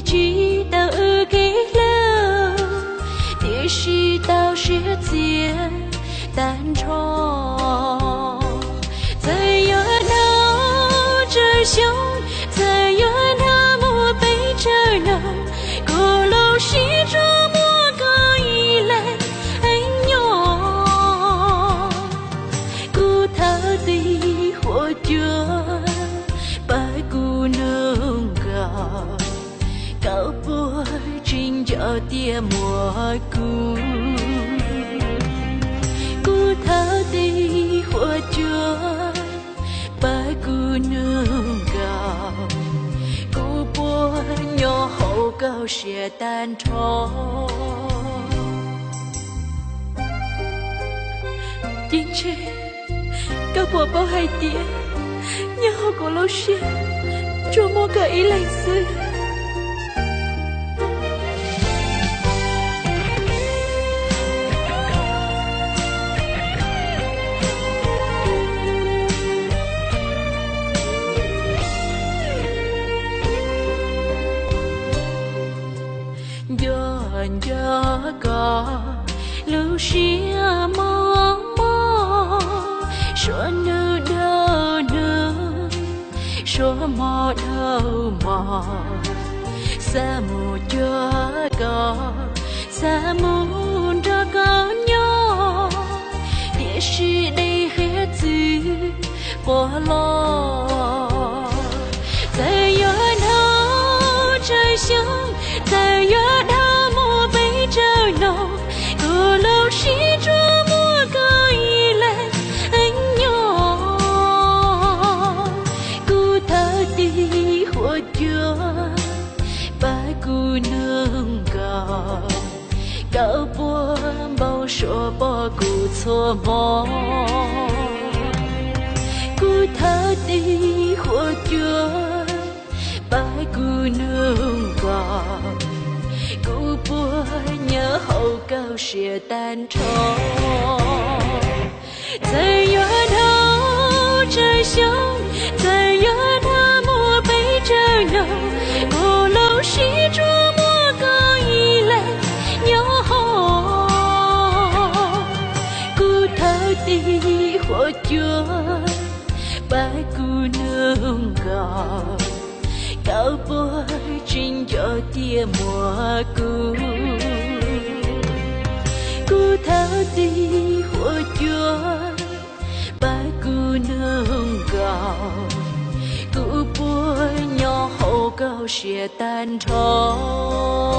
知道给了，也是到时间单床，怎样闹着想，怎样那么背着呢？鼓楼是这么个依赖娘，骨头的火脚，白骨能搞，搞不真叫爹蘑菇。骨头的火脚，白骨能搞，骨波鸟后高些单床。因此，搞婆婆还爹，鸟后高老些，做么个依赖死？这个路上茫茫，说no no no， 说么都么，萨姆这个，萨姆这个鸟，也是的孩子波浪，在远头这想，在远头。着呢，鼓楼是这么个依赖娘，骨头的火脚，白骨能搞，搞不毛说不顾错梦，骨头的火脚，白骨能搞。古波鸟后高些单床，在远头这想，在远他莫背着呢，鼓楼是这么个依赖鸟，骨头的火脚，白骨能搞。搞不真叫爹蘑菇，骨头的火脚，白骨能搞，骨波鸟后高些单床。